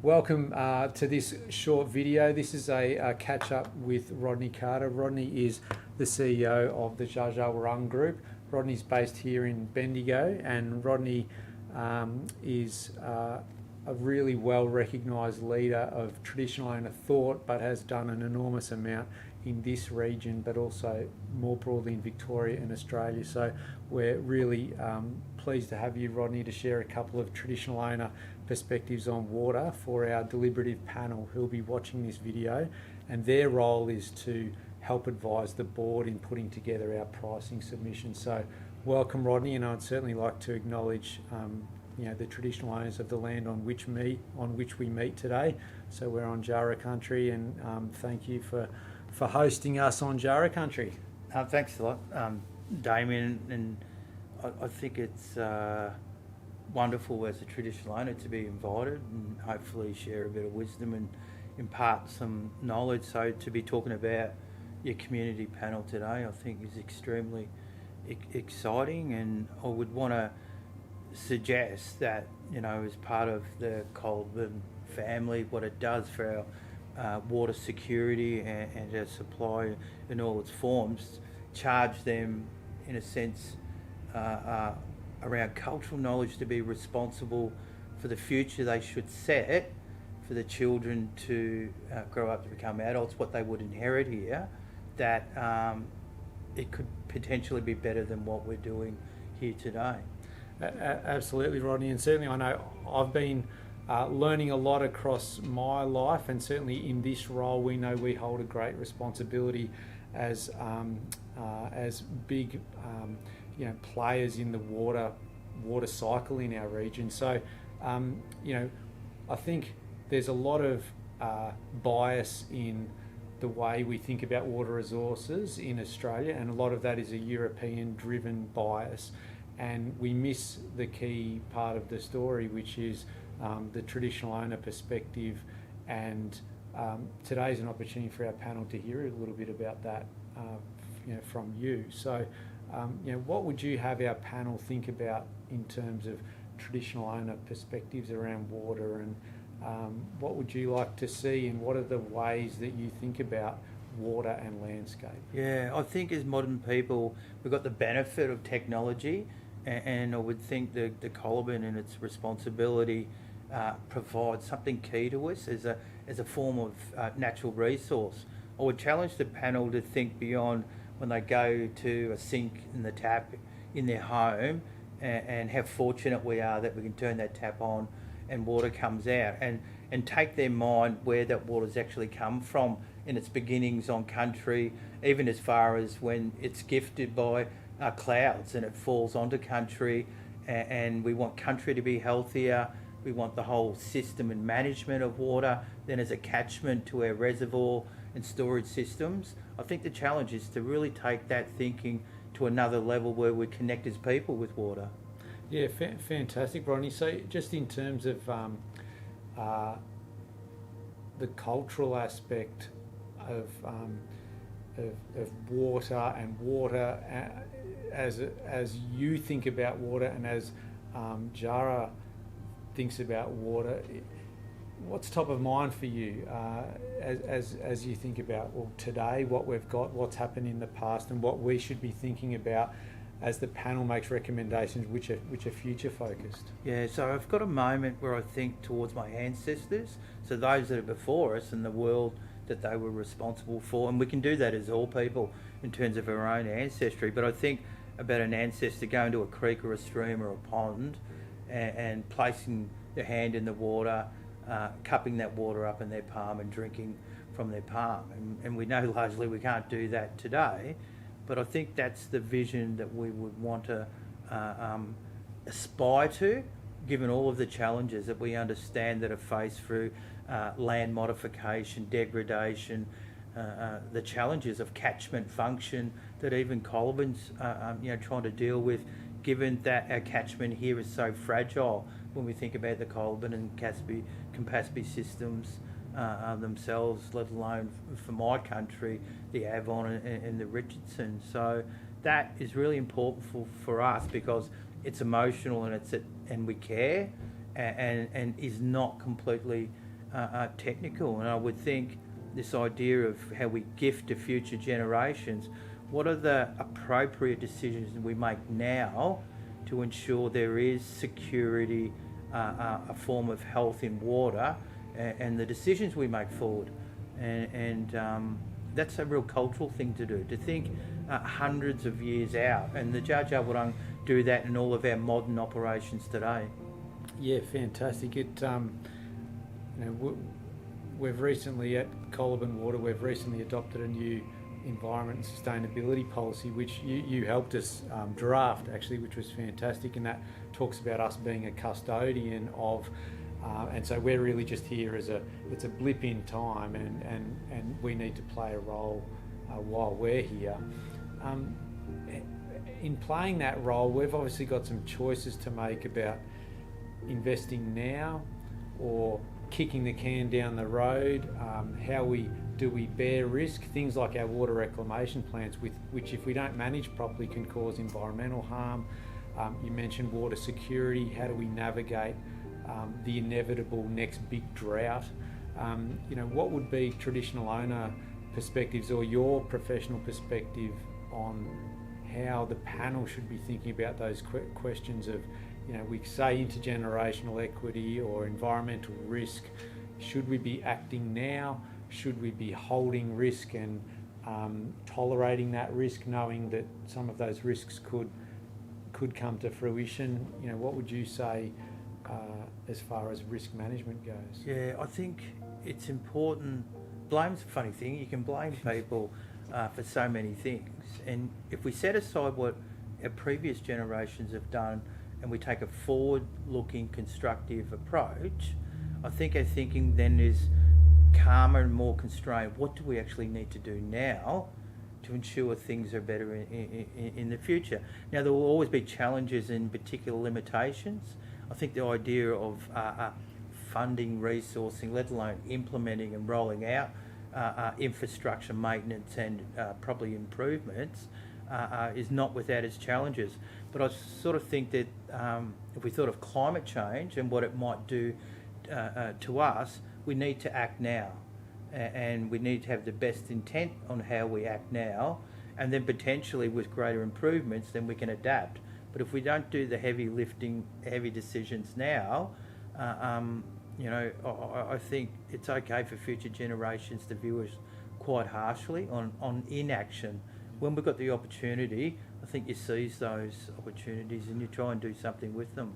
Welcome to this short video. This is a catch up with Rodney Carter. Rodney is the CEO of the Dja Dja Wurrung Group. Rodney's based here in Bendigo, and Rodney is a really well recognised leader of traditional owner thought, but has done an enormous amount in this region, but also more broadly in Victoria and Australia. So we're really pleased to have you, Rodney, to share a couple of traditional owner perspectives on water for our deliberative panel who'll be watching this video, and their role is to help advise the board in putting together our pricing submission. So welcome, Rodney, and I'd certainly like to acknowledge the traditional owners of the land on which we meet today. So we're on Djara country, and thank you for hosting us on Djara country. Thanks a lot, Damian, and I think it's wonderful as a traditional owner to be invited and hopefully share a bit of wisdom and impart some knowledge. So to be talking about your community panel today, I think is extremely exciting, and I would want to suggest that, as part of the Colburn family, what it does for our water security and our supply in all its forms, charge them in a sense around cultural knowledge to be responsible for the future they should set for the children to grow up to become adults, what they would inherit here, that it could potentially be better than what we're doing here today. Absolutely, Rodney, and certainly I know I've been learning a lot across my life, and certainly in this role we know we hold a great responsibility as big players in the water cycle in our region. So I think there's a lot of bias in the way we think about water resources in Australia, and a lot of that is a European driven bias, and we miss the key part of the story, which is the traditional owner perspective. And today's an opportunity for our panel to hear a little bit about that from you. So what would you have our panel think about in terms of traditional owner perspectives around water, and what would you like to see, and what are the ways that you think about water and landscape? Yeah, I think as modern people, we've got the benefit of technology, and I would think the Colburn and its responsibility provides something key to us as a form of natural resource. I would challenge the panel to think beyond when they go to a sink in the tap in their home, and how fortunate we are that we can turn that tap on and water comes out, and take their mind where that water's actually come from in its beginnings on country, even as far as when it's gifted by clouds and it falls onto country, and we want country to be healthier. We want the whole system and management of water then as a catchment to our reservoir and storage systems. I think the challenge is to really take that thinking to another level where we connect as people with water. Yeah, fantastic, Rodney. So just in terms of the cultural aspect of water, and water as you think about water, and as Djara thinks about water, what's top of mind for you as you think about today, what we've got, what's happened in the past, and what we should be thinking about as the panel makes recommendations which are future focused? Yeah, so I've got a moment where I think towards my ancestors, so those that are before us and the world that they were responsible for, and we can do that as all people in terms of our own ancestry, but I think about an ancestor going to a creek or a stream or a pond and placing their hand in the water, cupping that water up in their palm and drinking from their palm. And we know largely we can't do that today, but I think that's the vision that we would want to aspire to, given all of the challenges that we understand that are faced through land modification, degradation, the challenges of catchment function that even Colburn's trying to deal with, given that our catchment here is so fragile when we think about the Colburn and Campaspe systems themselves, let alone for my country, the Avon and the Richardson. So that is really important for us, because it's emotional and we care, and is not completely technical, and I would think this idea of how we gift to future generations, what are the appropriate decisions we make now to ensure there is security, a form of health in water, and the decisions we make forward. And that's a real cultural thing to do, to think hundreds of years out. And the Jar Jar Wurrung do that in all of our modern operations today. Yeah, fantastic. We've recently at Colaburn Water, we've recently adopted a new environment and sustainability policy, which you helped us draft actually, which was fantastic, and that talks about us being a custodian of, and so we're really just here as it's a blip in time, and we need to play a role while we're here. In playing that role, we've obviously got some choices to make about investing now or kicking the can down the road. How do we bear risk? Things like our water reclamation plants, which if we don't manage properly can cause environmental harm. You mentioned water security. How do we navigate the inevitable next big drought? What would be traditional owner perspectives or your professional perspective on how the panel should be thinking about those questions of, we say intergenerational equity or environmental risk. Should we be acting now? Should we be holding risk and tolerating that risk, knowing that some of those risks could come to fruition? What would you say as far as risk management goes? Yeah, I think it's important. Blame's a funny thing. You can blame people for so many things. And if we set aside what our previous generations have done and we take a forward-looking, constructive approach, I think our thinking then is calmer and more constrained. What do we actually need to do now to ensure things are better in the future? Now, there will always be challenges and particular limitations. I think the idea of funding, resourcing, let alone implementing and rolling out infrastructure maintenance and probably improvements is not without its challenges. But I sort of think that if we thought of climate change and what it might do to us, we need to act now, and we need to have the best intent on how we act now, and then potentially with greater improvements then we can adapt. But if we don't do the heavy lifting, heavy decisions now, I think it's okay for future generations to view us quite harshly on inaction. When we've got the opportunity, I think you seize those opportunities and you try and do something with them.